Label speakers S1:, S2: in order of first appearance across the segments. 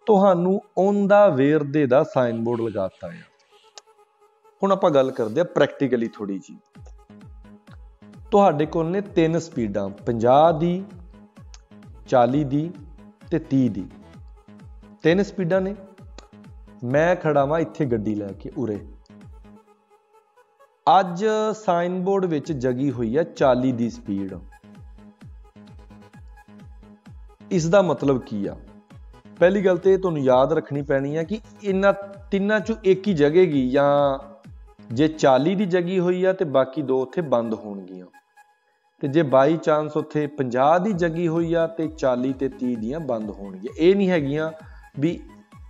S1: ਤੁਹਾਨੂੰ ਔਨ ਦਾ ਵੇਰਦੇ ਦਾ ਸਾਈਨ ਬੋਰਡ ਲਗਾਤਾ ਹੈ। ਹੁਣ ਆਪਾਂ ਗੱਲ ਕਰਦੇ ਆ ਪ੍ਰੈਕਟੀਕਲੀ ਥੋੜੀ ਜੀ। ਤੁਹਾਡੇ ਕੋਲ ਨੇ 3 ਸਪੀਡਾਂ 50 ਦੀ 40 ਦੀ ਤੇ 30 ਦੀ 3 ਸਪੀਡਾਂ ਨੇ। ਮੈਂ ਖੜਾ ਵਾਂ ਇੱਥੇ ਗੱਡੀ ਲੈ ਕੇ ਉਰੇ। ਅੱਜ ਸਾਈਨ ਬੋਰਡ ਵਿੱਚ ਜਗੀ ਹੋਈ ਹੈ 40 ਦੀ ਸਪੀਡ। ਇਸ ਦਾ ਮਤਲਬ ਕੀ ਆ? ਪਹਿਲੀ ਗੱਲ ਤੇ ਤੁਹਾਨੂੰ ਯਾਦ ਰੱਖਣੀ ਪੈਣੀ ਹੈ ਕਿ ਇਹਨਾਂ ਤਿੰਨਾਂ ਚੋਂ ਇੱਕ ਹੀ ਜਗੇਗੀ, ਜਾਂ ਜੇ 40 ਦੀ ਜਗੀ ਹੋਈ ਆ ਤੇ ਬਾਕੀ 2 ਉੱਥੇ ਬੰਦ ਹੋਣਗੀਆਂ, ਤੇ ਜੇ ਬਾਈ ਚਾਂਸ ਉੱਥੇ 50 ਦੀ ਜਗੀ ਹੋਈ ਆ ਤੇ 40 ਤੇ 30 ਦੀਆਂ ਬੰਦ ਹੋਣਗੀਆਂ। ਇਹ ਨਹੀਂ ਹੈਗੀਆਂ ਵੀ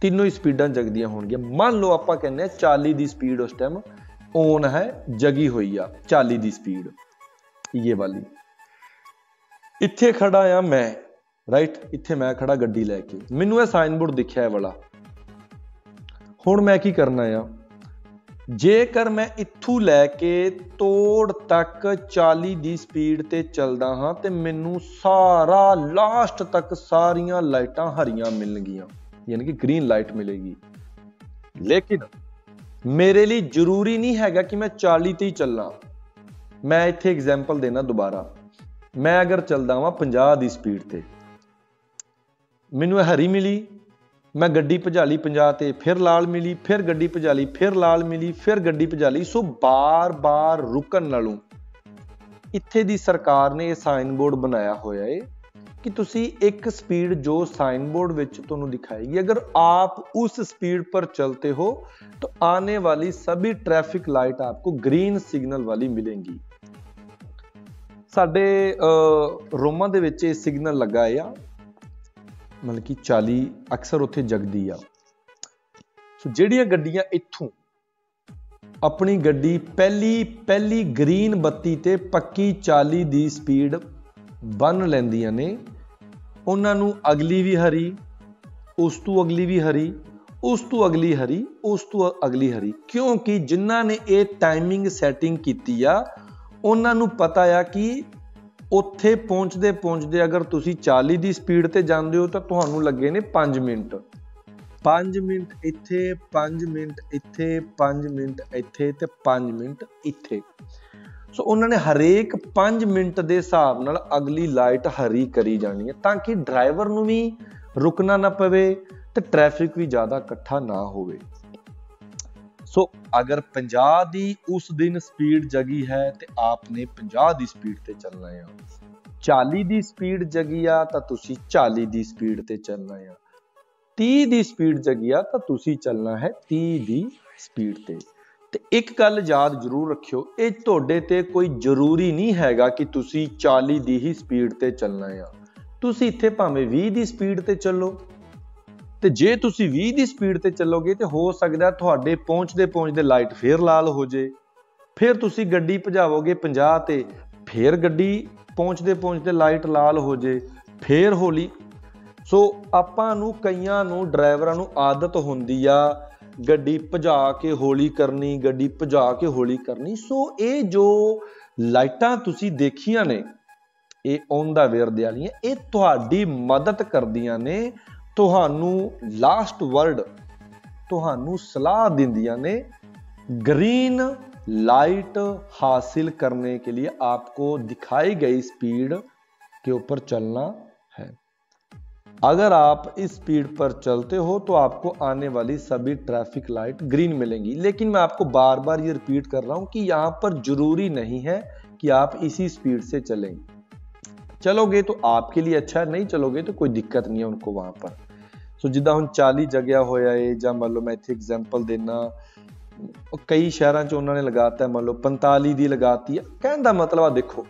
S1: ਤਿੰਨੋਂ ਹੀ ਸਪੀਡਾਂ ਜਗਦੀਆਂ ਹੋਣਗੀਆਂ। ਮੰਨ ਲਓ ਆਪਾਂ ਕਹਿੰਦੇ ਆ 40 ਦੀ ਸਪੀਡ ਉਸ ਟਾਈਮ ਔਨ ਹੈ, ਜਗੀ ਹੋਈ ਆ 40 ਦੀ ਸਪੀਡ ਇਹ ਵਾਲੀ। ਇੱਥੇ ਖੜਾ ਆ ਮੈਂ, ਰਾਈਟ, ਇੱਥੇ ਮੈਂ ਖੜਾ ਗੱਡੀ ਲੈ ਕੇ, ਮੈਨੂੰ ਇਹ ਸਾਈਨ ਬੋਰਡ ਦਿਖਿਆ ਵਾਲਾ। ਹੁਣ ਮੈਂ ਕੀ ਕਰਨਾ ਆ? ਜੇਕਰ ਮੈਂ ਇੱਥੋਂ ਲੈ ਕੇ ਤੋੜ ਤੱਕ 40 ਦੀ ਸਪੀਡ ਤੇ ਚੱਲਦਾ ਹਾਂ ਤੇ ਮੈਨੂੰ ਸਾਰਾ ਲਾਸਟ ਤੱਕ ਸਾਰੀਆਂ ਲਾਈਟਾਂ ਹਰੀਆਂ ਮਿਲਣਗੀਆਂ, ਯਾਨੀ ਕਿ ਗ੍ਰੀਨ ਲਾਈਟ ਮਿਲੇਗੀ। ਲੇਕਿਨ ਮੇਰੇ ਲਈ ਜ਼ਰੂਰੀ ਨਹੀਂ ਹੈਗਾ ਕਿ ਮੈਂ 40 ਤੇ ਹੀ ਚੱਲਾਂ। ਮੈਂ ਇੱਥੇ ਐਗਜ਼ਾਮਪਲ ਦੇਣਾ ਦੁਬਾਰਾ। ਮੈਂ ਅਗਰ ਚੱਲਦਾ ਵਾਂ 50 ਦੀ ਸਪੀਡ ਤੇ, ਮੈਨੂੰ ਇਹ ਹਰੀ ਮਿਲੀ, ਮੈਂ ਗੱਡੀ ਭਜਾ ਲਈ 50 ਤੇ, ਫਿਰ ਲਾਲ ਮਿਲੀ, ਫਿਰ ਗੱਡੀ ਭਜਾ ਲਈ, ਫਿਰ ਲਾਲ ਮਿਲੀ, ਫਿਰ ਗੱਡੀ ਭਜਾ ਲਈ। ਸੋ ਬਾਰ-ਬਾਰ ਰੁਕਣ ਨਾਲੋਂ ਇੱਥੇ ਦੀ ਸਰਕਾਰ ਨੇ ਇਹ ਸਾਈਨ ਬੋਰਡ ਬਣਾਇਆ ਹੋਇਆ ਹੈ कि तुसी एक स्पीड जो साइन बोर्ड विच तुहानू दिखाएगी, अगर आप उस स्पीड पर चलते हो तो आने वाली सभी ट्रैफिक लाइट आपको ग्रीन सिग्नल वाली मिलेंगी। साडे रोमां दे विच ये सिग्नल लगा है, मतलब कि 40 अक्सर उत्थे जगदी आ। सो जिहड़ियां गड्डियां इत्थों अपनी गड्डी पहली ग्रीन बत्ती ते पक्की 40 दी स्पीड बन लैंदियां ने, उन्हां नू अगली भी हरी, उस तू अगली भी हरी, उस तू अगली हरी, उस तू अगली हरी, क्योंकि जिन्हां ने ये टाइमिंग सैटिंग कीती आ उन्हां नू पता आ कि उत्थे पहुंचदे पहुंचदे अगर तुसी 40 दी स्पीड ते जांदे हो तो तुहानू लगे ने 5 मिनट, 5 मिनट इत्थे, 5 मिनट इत्थे, 5 मिनट इत्थे ते 5 मिनट इत्थे। सो उन्होंने हरेक 5 मिनट के हिसाब नाल अगली लाइट हरी करी जानी है, ताकि ड्राइवर नू भी रुकना ना पवे ते ट्रैफिक भी ज़्यादा इकट्ठा ना होवे। सो अगर 50 दी उस दिन स्पीड जगी है तो आपने 50 दी स्पीड ते चलना है। 40 दी स्पीड जगी आ तो तुसी 40 दी स्पीड ते चलना है। 30 दी स्पीड जगी आ तो तुसी चलना है 30 दी स्पीड ते। ਤੇ ਇੱਕ ਗੱਲ ਯਾਦ ਜ਼ਰੂਰ ਰੱਖਿਓ, ਇਹ ਤੁਹਾਡੇ ਤੇ ਕੋਈ ਜ਼ਰੂਰੀ ਨਹੀਂ ਹੈਗਾ ਕਿ ਤੁਸੀਂ 40 ਦੀ ਹੀ ਸਪੀਡ ਤੇ ਚੱਲਣਾ ਆ। ਤੁਸੀਂ ਇੱਥੇ ਭਾਵੇਂ 20 ਦੀ ਸਪੀਡ ਤੇ ਚੱਲੋ, ਤੇ ਜੇ ਤੁਸੀਂ 20 ਦੀ ਸਪੀਡ ਤੇ ਚੱਲੋਗੇ ਤੇ ਹੋ ਸਕਦਾ ਤੁਹਾਡੇ ਪਹੁੰਚਦੇ ਪਹੁੰਚਦੇ ਲਾਈਟ ਫੇਰ ਲਾਲ ਹੋ ਜੇ, ਫਿਰ ਤੁਸੀਂ ਗੱਡੀ ਭਜਾਵੋਗੇ 50 ਤੇ, ਫੇਰ ਗੱਡੀ ਪਹੁੰਚਦੇ ਪਹੁੰਚਦੇ ਲਾਈਟ ਲਾਲ ਹੋ ਜੇ, ਫੇਰ ਹੌਲੀ। ਸੋ ਆਪਾਂ ਨੂੰ ਕਈਆਂ ਨੂੰ ਡਰਾਈਵਰਾਂ ਨੂੰ ਆਦਤ ਹੁੰਦੀ ਆ ਗੱਡੀ ਭਜਾ ਕੇ ਹੌਲੀ ਕਰਨੀ, ਗੱਡੀ ਭਜਾ ਕੇ ਹੌਲੀ ਕਰਨੀ। ਸੋ ਇਹ ਜੋ ਲਾਈਟਾਂ ਤੁਸੀਂ ਦੇਖੀਆਂ ਨੇ ਇਹ ਔਨ ਦਾ ਵੇਅਰ ਦੇ ਵਾਲੀਆਂ, ਇਹ ਤੁਹਾਡੀ ਮਦਦ ਕਰਦੀਆਂ ਨੇ, ਤੁਹਾਨੂੰ ਲਾਸਟ ਵਰਡ ਤੁਹਾਨੂੰ ਸਲਾਹ ਦਿੰਦੀਆਂ ਨੇ ग्रीन लाइट हासिल करने के लिए आपको दिखाई गई स्पीड के ऊपर चलना है। अगर आप इस स्पीड पर चलते हो तो आपको आने वाली सभी ट्रैफिक लाइट ग्रीन मिलेंगी। लेकिन मैं आपको बार बार ये रिपीट कर रहा हूं कि यहां पर जरूरी नहीं है कि आप इसी स्पीड से चलें। चलोगे तो आपके लिए अच्छा है, नहीं चलोगे तो कोई दिक्कत नहीं है उनको वहां पर। सो जिदा हुण 40 जगह होया है, जां मान लो मैं इत्थे एग्जाम्पल देना, कई शहरों च उन्होंने लगाता है, मान लो 45 दी लगाती है। कहने का मतलब आ देखो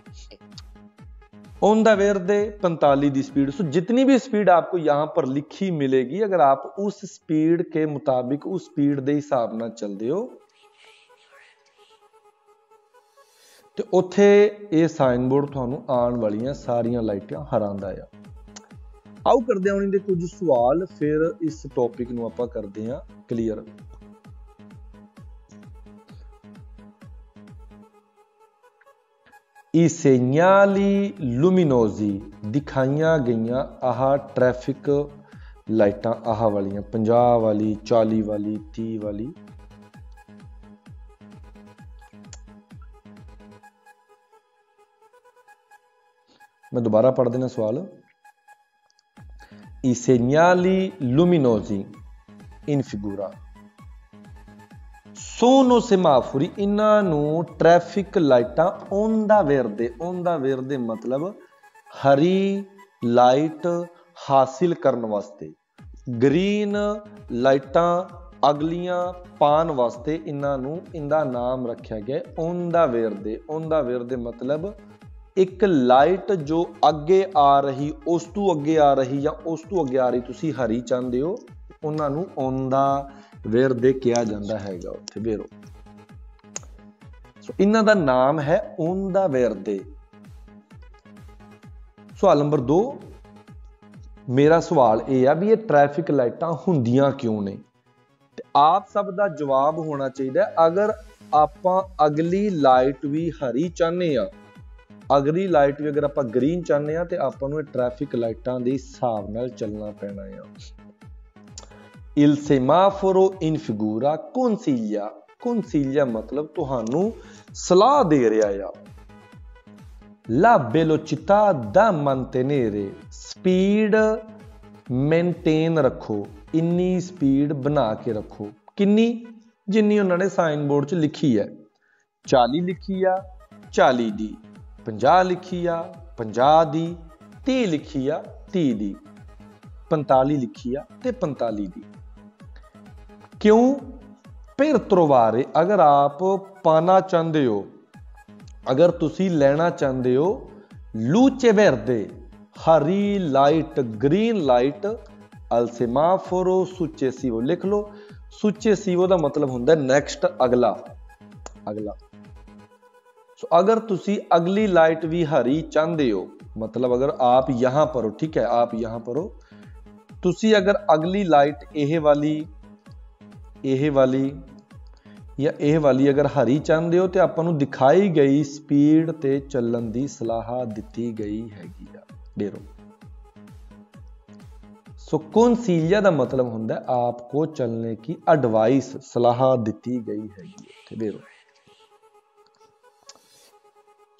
S1: ऑन द वेयर दे 45 दी स्पीड। सो जितनी भी स्पीड आपको यहां पर लिखी मिलेगी, अगर आप उस स्पीड के मुताबिक उस स्पीड के हिसाब नाल चलते हो तो उत्थे ये साइन बोर्ड तुहानू आने वाली सारियां लाइटां हरांदा है। आओ करते हैं इहदे कुछ सवाल, फिर इस टॉपिक नू आपां करते हैं क्लीयर। I segnali luminosi दिखाइया गई आह ट्रैफिक ਲਾਈਟਾਂ ਆਹ ਵਾਲੀਆਂ 50 ਵਾਲੀ 40 ਵਾਲੀ 30 ਵਾਲੀ। मैं दोबारा पढ़ देना सवाल। I segnali luminosi in figura sono semafori, इन्हां नूं traffic लाइटां onda verde, onda verde मतलब हरी लाइट हासिल करने वास्ते, ग्रीन लाइटां अगलियां पान वास्ते इन्हां नूं इंदा नाम रखा गया onda verde। onda verde मतलब एक लाइट जो अगे आ रही, उस तू अगे आ रही या उस तू अगे आ रही तुसी हरी चाहते हो, उन्होंने onda verde कहा जाता हैगा उत्थे वेरो। सो इन्हां दा नाम है onda verde। सवाल नंबर 2, मेरा सवाल यह है भी ये ट्रैफिक लाइटां हुंदियां क्यों ने? ते आप सब दा जवाब होना चाहिए अगर आपां अगली लाइट भी हरी चाहते हैं, अगली लाइट भी अगर आप ग्रीन चाहते हैं तो आपको ट्रैफिक लाइटां दे हिसाब नाल चलना पैना है। Il semaforo in figura consiglia, consiglia मतलब तुहानू सलाह दे रहा है। La velocità da mantenere, speed maintain रखो, इन्नी स्पीड बना के रखो, किन्नी जिन्नी उन्होंने साइन बोर्ड च लिखी है। 40 लिखी आ 40 दी, 50 लिखी आ 50 दी, 30 लिखी आ 30 दी, 45 लिखी आ ते 45 दी। क्यों? फिर त्रोवारे अगर आप पाना चाहते हो, अगर तुसी लेना चाहते हो लूचे वेरदे हरी लाइट, ग्रीन लाइट, अल सेमाफोरो सुचेसिवो लिख लो। सुचेसिवो का मतलब होंदा नेक्स्ट, अगला अगला। सो अगर तुसी अगली लाइट भी हरी चाहते हो, मतलब अगर आप यहां पर हो, ठीक है, आप यहां पर हो, तुसी अगर अगली लाइट यह वाली या यह वाली अगर हरी चाहते हो तो आपां नूं दिखाई गई स्पीड ते चलण दी सलाह दिती गई हैगी आ डेरो। सो consiglia का मतलब होंदा आपको चलने की एडवाइस, सलाह दिती गई हैगी डेरो।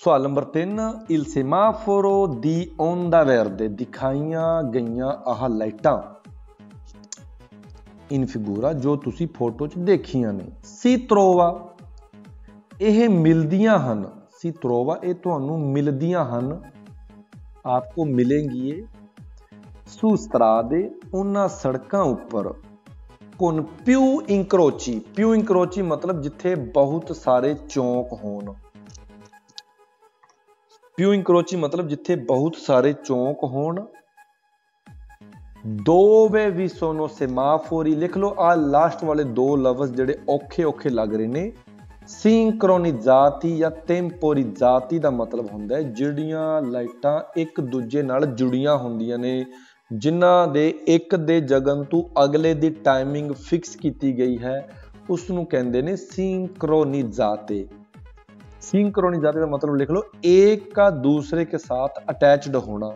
S1: सवाल number 3, il semaforo di onda verde, दिखाइयां गईयां आह लाइटां इन फिगूरा जो तुसी फोटो च देखियां ने। सी त्रोवा यह मिलदियां हन, सी त्रोवा ये तुहानू मिलदियां हन, आपको मिलेंगी ये सू स्त्रादे उन्हां सड़कां उपर कोन प्यू इंक्रोची, प्यू इंक्रोची मतलब जिथे बहुत सारे चौक होन, प्यू इंक्रोची मतलब जिथे बहुत सारे चौक होन। dove vi sono semafori लिख लो। आ लास्ट वाले दो लफ्ज जेडे औखे औखे लग रहे ने। सिंक्रोनिजाती या टेंपोरिजाती का मतलब होंदा है जिहड़ियां लाइटां एक दूजे नाल जुड़ियां होंदियां ने, जिन्हां दे एक दे जगन तू अगले दी टाइमिंग फिक्स की गई है, उसनूं कहंदे ने सिंक्रोनिजाते। सिंक्रोनिजाते का मतलब लिख लो एक का दूसरे के साथ अटैच्ड होना,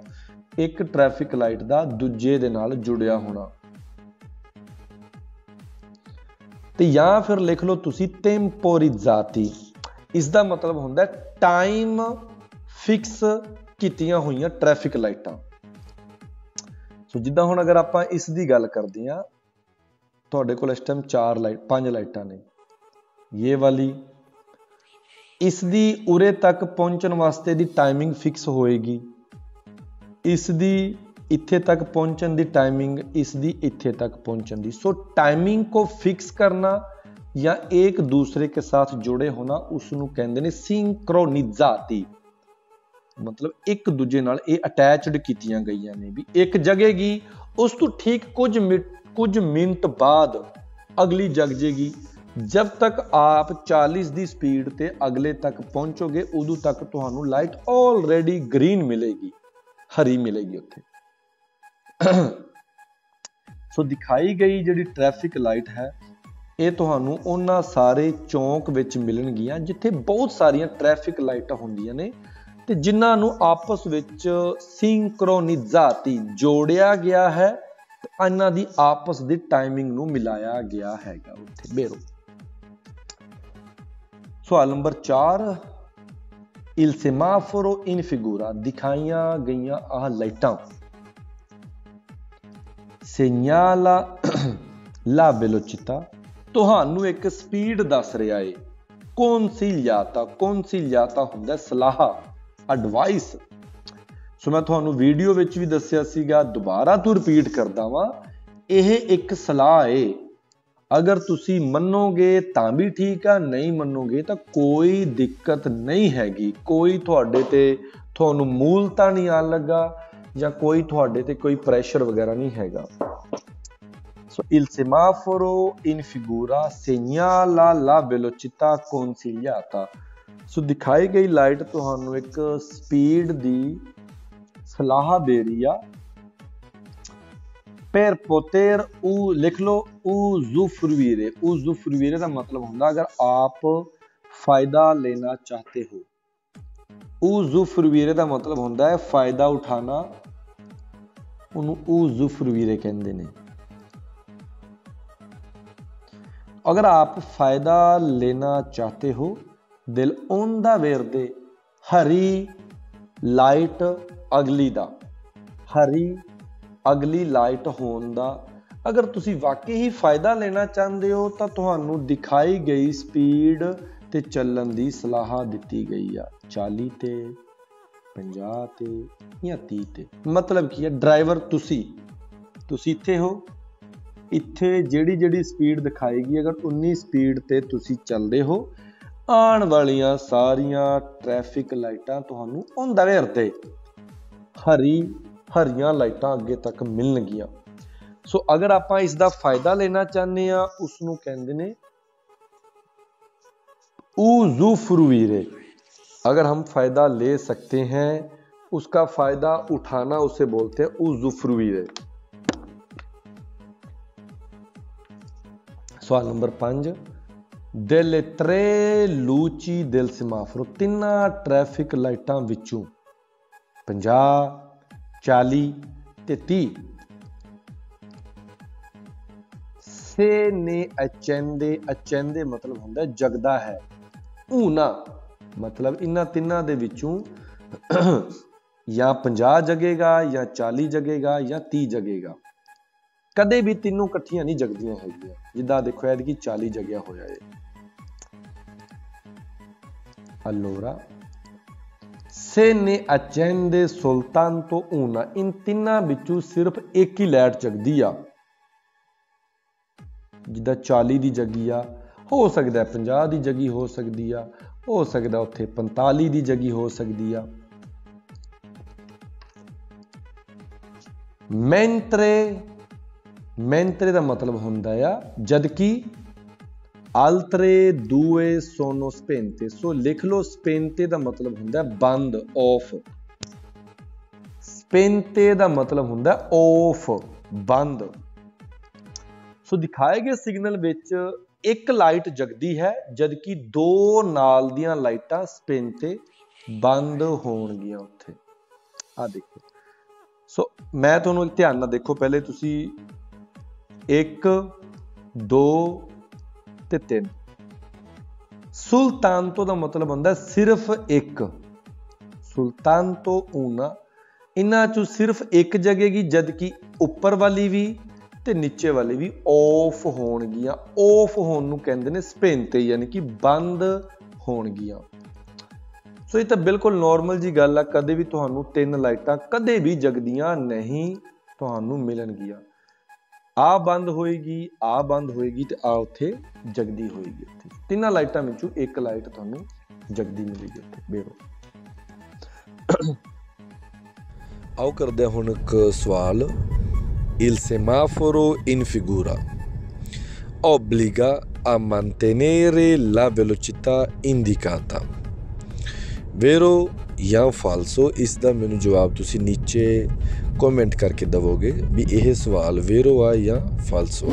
S1: एक ट्रैफिक लाइट का दूजे दे नाल जुड़िया होना। ते या फिर लिख लो तुसी टेंपोरिजाती, इसका मतलब होंदा टाइम फिक्स कीतियां हुई ट्रैफिक लाइटां। सो जिद्दां हुण अगर आपां इस दी गल करदे हां, तुहाडे कोल इस टाइम 5 लाइटां ने, ये वाली, इसदी उरे तक पहुंचण वास्ते दी टाइमिंग फिक्स होएगी, इसदी इत्थे तक पहुंचण दी टाइमिंग, इसदी इत्थे तक पहुंचण दी। सो टाइमिंग को फिक्स करना या एक दूसरे के साथ जुड़े होना उसनूं कहंदे ने सिंक्रोनिजाती। मतलब एक दूजे नाल ये अटैचड कीतियां गईयां ने, भी एक जगेगी उस तो ठीक कुछ मिनट बाद अगली जग जेगी। जब तक आप 40 दी स्पीड ते अगले तक पहुंचोगे उदों तक तुहानू लाइट ऑलरेडी ग्रीन मिलेगी, हरी मिलेगी उत्थे। सो दिखाई गई जिहड़ी ट्रैफिक लाइट है ये तुहानू उन्हां सारे चौक विच मिलणगियां जिथे बहुत सारियां ट्रैफिक लाइटां हुंदियां ने ते जिन्हां नू आपस विच सिंक्रोनिजाती जोड़िया गया है। ਇਹਨਾਂ ਦੀ ਆਪਸ ਦੀ ਟਾਈਮਿੰਗ ਨੂੰ ਮਿਲਾਇਆ ਗਿਆ ਹੈਗਾ ਉੱਥੇ ਬੇਰੋ। ਸਵਾਲ number 4, il semaforo in figura, ਦਿਖਾਈਆਂ ਗਈਆਂ ਆਹ ਲਾਈਟਾਂ segnala la velocità, ਤੁਹਾਨੂੰ ਇੱਕ ਸਪੀਡ ਦੱਸ ਰਿਹਾ ਏ। consigliata ਹੁੰਦਾ ਸਲਾਹ, ਐਡਵਾਈਸ। ਸੋ ਮੈਂ ਤੁਹਾਨੂੰ ਵੀਡੀਓ ਵਿੱਚ ਵੀ ਦੱਸਿਆ ਸੀਗਾ, ਦੁਬਾਰਾ ਤੋਂ ਰਿਪੀਟ ਕਰਦਾ ਵਾਂ, ਇਹ ਇੱਕ ਸਲਾਹ ਏ। ਅਗਰ ਤੁਸੀਂ ਮੰਨੋਗੇ ਤਾਂ ਵੀ ਠੀਕ ਆ, ਨਹੀਂ ਮੰਨੋਗੇ ਤਾਂ ਕੋਈ ਦਿੱਕਤ ਨਹੀਂ ਹੈਗੀ, ਕੋਈ ਤੁਹਾਡੇ ਤੇ ਤੁਹਾਨੂੰ ਮੂਲ ਤਾਂ ਨਹੀਂ ਆਉਣ ਲੱਗਾ ਜਾਂ ਕੋਈ ਤੁਹਾਡੇ ਤੇ ਕੋਈ ਪ੍ਰੈਸ਼ਰ ਵਗੈਰਾ ਨਹੀਂ ਹੈਗਾ। ਸੋ il semaforo in figura segnala la velocità consigliata, ਸੋ ਦਿਖਾਈ ਗਈ ਲਾਈਟ ਤੁਹਾਨੂੰ ਇੱਕ ਸਪੀਡ ਦੀ ਸਲਾਹ ਦੇ ਰਹੀ ਆ। per poter ਲਿਖ ਲਓ usufruire, usufruire ਦਾ ਮਤਲਬ ਹੁੰਦਾ ਅਗਰ ਆਪ ਫਾਇਦਾ ਲੈਣਾ ਚਾਹਤੇ ਹੋ। usufruire ਦਾ ਮਤਲਬ ਹੁੰਦਾ ਹੈ ਫਾਇਦਾ ਉਠਾਣਾ, ਉਹਨੂੰ usufruire ਕਹਿੰਦੇ ਨੇ। अगर आप फायदा लेना चाहते हो दिल ओंदा वेरदे हरी लाइट अगली दा, हरी अगली लाइट होण दा। अगर तुसी वाकई ही फायदा लेना चाहते हो तो तुहानू दिखाई गई स्पीड ते चलन दी सलाह दिती गई आ, 40 ते 50 ते या 30 ते। मतलब की है, ड्राइवर तुसी इत्थे हो, ਇੱਥੇ ਜਿਹੜੀ ਸਪੀਡ ਦਿਖਾਏਗੀ ਅਗਰ 19 ਸਪੀਡ ਤੇ ਤੁਸੀਂ ਚੱਲਦੇ ਹੋ, ਆਉਣ ਵਾਲੀਆਂ ਸਾਰੀਆਂ ਟ੍ਰੈਫਿਕ ਲਾਈਟਾਂ ਤੁਹਾਨੂੰ ਉਹਦਾ ਵੇਰ ਤੇ ਹਰੀਆਂ ਲਾਈਟਾਂ ਅੱਗੇ ਤੱਕ ਮਿਲਣਗੀਆਂ। ਸੋ ਅਗਰ ਆਪਾਂ ਇਸ ਦਾ ਫਾਇਦਾ ਲੈਣਾ ਚਾਹੁੰਦੇ ਆ, ਉਸ ਨੂੰ ਕਹਿੰਦੇ ਨੇ usufruire। अगर हम फायदा ले सकते हैं, उसका फायदा उठाना उसे बोलते हैं usufruire। सवाल number 5, delle tre luci del semaforo, ਤਿੰਨਾਂ ਟ੍ਰੈਫਿਕ ਲਾਈਟਾਂ ਵਿੱਚੋਂ 50, 40 ਤੇ 30 se ne accende, accende ਮਤਲਬ ਹੁੰਦਾ ਜਗਦਾ ਹੈ। una ਮਤਲਬ ਇਹਨਾਂ ਤਿੰਨਾਂ ਦੇ ਵਿੱਚੋਂ ਜਾਂ 50 ਜਗੇਗਾ ਜਾਂ 40 ਜਗੇਗਾ ਜਾਂ 30 ਜਗੇਗਾ। ਕਦੇ ਵੀ ਤਿੰਨੋਂ ਇਕੱਠੀਆਂ ਨਹੀਂ ਜਗਦੀਆਂ ਹੈਗੀਆਂ। ਜਿੱਦਾਂ ਦੇਖੋ ਐਤਕੀ 40 ਜਗਿਆ ਹੋਇਆ ਏ। allora se ne accende soltanto una, ਇਨ ਤਿੰਨਾਂ ਵਿੱਚੋਂ ਸਿਰਫ ਇੱਕ ਹੀ ਲਾਈਟ ਜਗਦੀ ਆ। ਜਿੱਦਾਂ 40 ਦੀ ਜਗੀ ਆ, ਹੋ ਸਕਦਾ 50 ਦੀ ਜਗੀ ਹੋ ਸਕਦੀ ਆ, ਹੋ ਸਕਦਾ ਉੱਥੇ 45 ਦੀ ਜਗੀ ਹੋ ਸਕਦੀ ਆ। mentre ਦਾ ਮਤਲਬ ਹੁੰਦਾ ਆ ਜਦਕਿ altre due sono spente। ਸੋ ਲਿਖ ਲਓ spente ਦਾ ਮਤਲਬ ਹੁੰਦਾ ਬੰਦ, ਆਫ। spente ਦਾ ਮਤਲਬ ਹੁੰਦਾ ਆਫ, ਬੰਦ। ਸੋ ਦਿਖਾਏ ਗਏ ਸਿਗਨਲ ਵਿੱਚ ਇੱਕ ਲਾਈਟ ਜਗਦੀ ਹੈ ਜਦਕਿ ਦੋ ਨਾਲ ਦੀਆਂ ਲਾਈਟਾਂ spente ਬੰਦ ਹੋਣਗੀਆਂ ਉੱਥੇ। ਆ ਦੇਖੋ, ਸੋ ਮੈਂ ਤੁਹਾਨੂੰ ਧਿਆਨ ਨਾਲ ਦੇਖੋ, ਪਹਿਲੇ ਤੁਸੀਂ 1 2 ਤੇ 3। ਸੁਲਤਾਨਤੋ ਦਾ ਮਤਲਬ ਹੁੰਦਾ ਸਿਰਫ ਇੱਕ, ਸੁਲਤਾਨਤੋ una। ਇਹਨਾਂ ਚੋਂ ਸਿਰਫ ਇੱਕ ਜਗੇਗੀ ਜਦਕਿ ਉੱਪਰ ਵਾਲੀ ਵੀ ਤੇ ਨੀਚੇ ਵਾਲੀ ਵੀ ਆਫ ਹੋਣਗੀਆਂ। ਆਫ ਹੋਣ ਨੂੰ ਕਹਿੰਦੇ ਨੇ spente, ਯਾਨੀ ਕਿ ਬੰਦ ਹੋਣਗੀਆਂ। ਸੋ ਇਹ ਤਾਂ ਬਿਲਕੁਲ ਨੋਰਮਲ ਜੀ ਗੱਲ ਆ, ਕਦੇ ਵੀ ਤੁਹਾਨੂੰ 3 ਲਾਈਟਾਂ ਕਦੇ ਵੀ ਜਗਦੀਆਂ ਨਹੀਂ ਤੁਹਾਨੂੰ ਮਿਲਣਗੀਆਂ। ਆ ਬੰਦ ਹੋਏਗੀ, ਆ ਬੰਦ ਹੋਏਗੀ ਤੇ ਆ ਉੱਥੇ ਜਗਦੀ ਹੋਏਗੀ। ਉੱਥੇ ਤਿੰਨਾਂ ਲਾਈਟਾਂ ਵਿੱਚੋਂ ਇੱਕ ਲਾਈਟ ਤੁਹਾਨੂੰ ਜਗਦੀ ਮਿਲੇਗੀ ਉੱਥੇ ਬੇਰੋ। ਆਓ ਕਰਦੇ ਹਾਂ ਹੁਣ ਇੱਕ ਸਵਾਲ। il semaforo in figura obbliga a mantenere la velocità indicata, vero ਜਾਂ ਫਾਲਸੋ? ਇਸ ਦਾ ਮੈਨੂੰ ਜਵਾਬ ਤੁਸੀਂ ਨੀਚੇ ਕਮੈਂਟ ਕਰਕੇ ਦਵੋਗੇ ਵੀ ਇਹ ਸਵਾਲ ਵੇਰੋ ਆ ਜਾਂ ਫਾਲਸੋ।